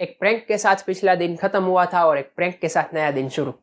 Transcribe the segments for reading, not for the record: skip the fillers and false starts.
एक प्रैंक के साथ पिछला दिन खत्म हुआ था और एक प्रैंक के साथ नया दिन शुरू।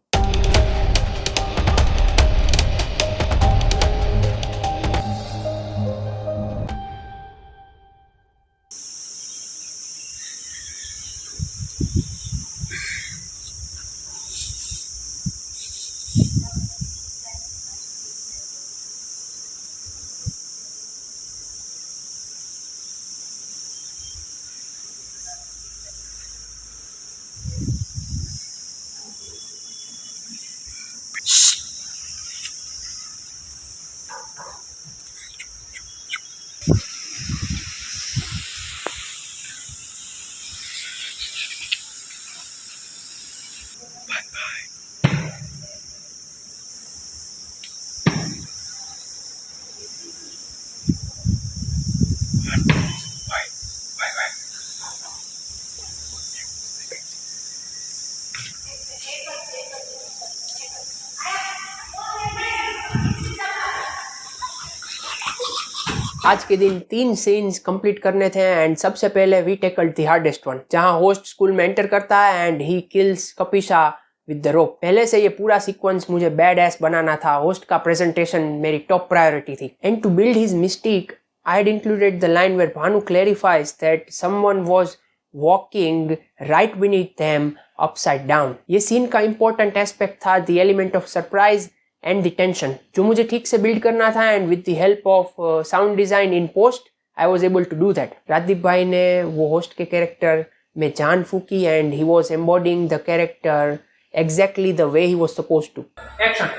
आज के दिन 3 सीन्स कंप्लीट करने थे एंड सबसे पहले we tackled the hardest one, जहां होस्ट स्कूल में एंटर करता है एंड ही किल्स कपिशा विद द रोप। पहले से ये पूरा सीक्वेंस मुझे बैड एस बनाना था, होस्ट का प्रेजेंटेशन मेरी टॉप प्रायोरिटी थी। And to build his mistake I had included the line where Bhanu clarifies that someone was walking right beneath them upside down. ये सीन का इंपॉर्टेंट एस्पेक्ट था, the element of surprise and the tension, जो मुझे ठीक से build करना था। And with the help of sound design in post I was able to do that. Rajdeep भाई ने वो होस्ट के कैरेक्टर में जान फूकी and he was embodying the character exactly the way he was supposed to. Action.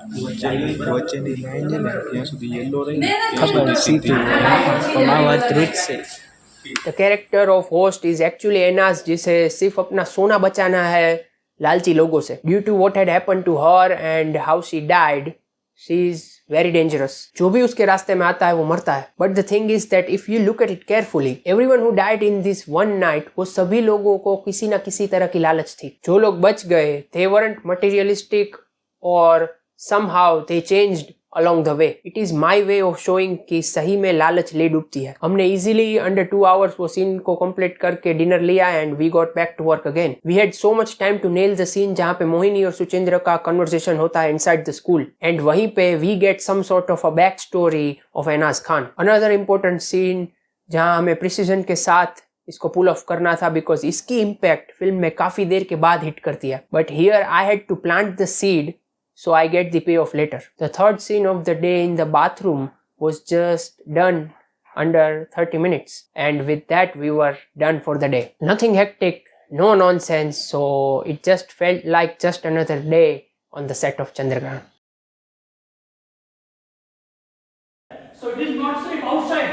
વચ્ચેની line છે ને ત્યાં સુધી યલો રહી ને ખબર સીધી પણ આ વાત રીત છે. The character of host is actually Enas, जिसे सिर्फ अपना सोना बचाना है लालची लोगों से। Due to what had happened to her and how she died, she is very dangerous. जो भी उसके रास्ते में आता है वो मरता है। But the thing is that if you look at it carefully, everyone who died in this one night, वो सभी लोगों को किसी न किसी तरह की लालच थी। जो लोग बच गए, they weren't materialistic or somehow they changed along the way. It is my way of showing कि सही में लालच ले डूबती है। हमने easily under 2 hours वो सीन को कंप्लीट करके डिनर लिया and we got back to work again. We had so much time to nail the scene जहाँ पे मोहिनी और सुचेंद्र का conversation होता है inside the school and वहीं पे we get some sort of a back story of Enas Khan. Another important scene जहाँ हमें precision के साथ इसको पुल ऑफ करना था because इसकी इम्पैक्ट फिल्म में काफी देर के बाद हिट करती है। But here I had to plant the seed so I get the payoff later. The third scene of the day in the bathroom was just done under 30 minutes. And with that, we were done for the day. Nothing hectic, no nonsense. So it just felt like just another day on the set of Chandragraham. So it is not safe outside.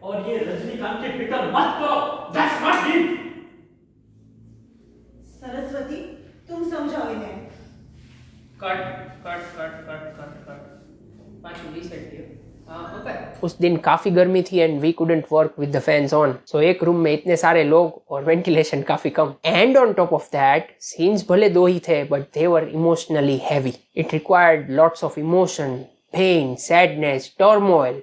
और ये रजनीकांत के फिक्र मत करो. That's not it. Saraswati, तुम समझाओ इन्हें। उस दिन काफी गर्मी थी and we couldn't work with the fans on, so एक रूम में इतने सारे लोग और वेंटिलेशन काफी कम। And on top of that scenes भले 2 ही थे but they were emotionally heavy. It required lots of emotion, pain, sadness, turmoil,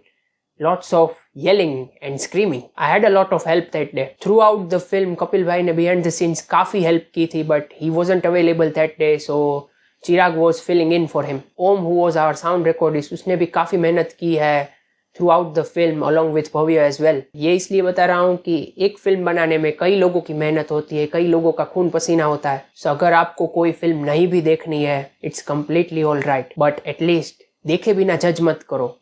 lots of yelling and screaming. I had a lot of help that day. Throughout the film, Kapil Bhai ने behind the scenes काफी help की थी, but he wasn't available that day, so Chirag was filling in for him. Om, who was our sound recordist, उसने भी काफी मेहनत की है throughout the film along with Bhavya as well. ये इसलिए बता रहा हूँ कि एक फिल्म बनाने में कई लोगों की मेहनत होती है, कई लोगों का खून पसीना होता है। So अगर आपको कोई फिल्म नहीं भी देखनी है, it's completely all right. But at least देखे बिना जज मत करो।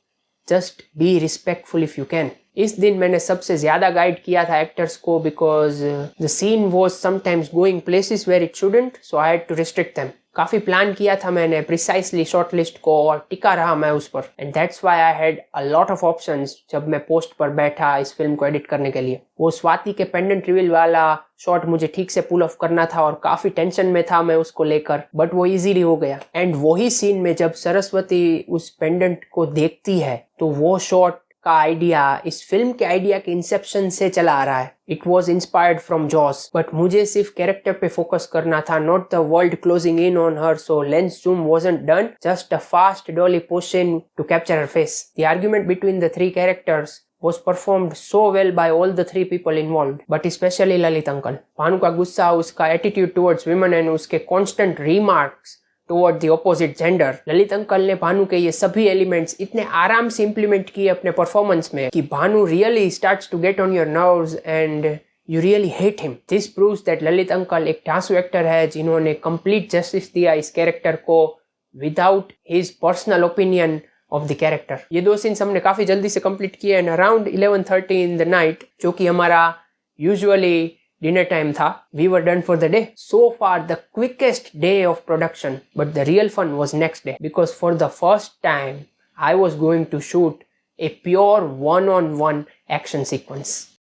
Just be respectful if you can. इस दिन मैंने सबसे ज्यादा गाइड किया था एक्टर्स को because the scene was sometimes going places where it shouldn't, so I had to restrict them. काफी प्लान किया था मैंने प्रिसाइसली शॉर्ट लिस्ट को और टिका रहा मैं उस पर। And that's why I had a lot of options जब मैं पोस्ट पर बैठा इस फिल्म को एडिट करने के लिए। वो स्वाति के पेंडेंट रिवील वाला शॉट मुझे ठीक से पुल ऑफ करना था और काफी टेंशन में था मैं उसको लेकर, बट वो इजीली हो गया। एंड वही सीन में जब सरस्वती उस पेंडेंट को देखती है तो वो शॉट का आइडिया इस फिल्म के आइडिया के इंसेप्शन से चला आ रहा है. It was inspired from Jaws, but मुझे सिर्फ कैरेक्टर पे फोकस करना था, not the world closing in on her, so lens zoom wasn't done, just a fast dolly push-in to capture her face. The argument between the three characters was performed so well by all the three people involved, but especially Lalit uncle. Bhanu का गुस्सा, उसका attitude towards women and उसके constant remarks toward the opposite gender. Lalit uncle ने भानु के ये सभी elements इतने आराम से इम्प्लीमेंट किए अपने परफॉर्मेंस में कि Bhanu really starts to get on your nerves and you really hate him. This proves that Lalit uncle एक ठासु एक्टर है जिन्होंने कंप्लीट जस्टिस दिया इस कैरेक्टर को without his personal opinion of the character. ये दो सीन्स हमने काफी जल्दी से कंप्लीट किए and around 11:30 in the night, जो कि हमारा यूजुअली डिनर टाइम था, we were done for the day. So far the quickest day of production, but the real fun was next day because for the first time I was going to shoot a pure 1-on-1 action sequence.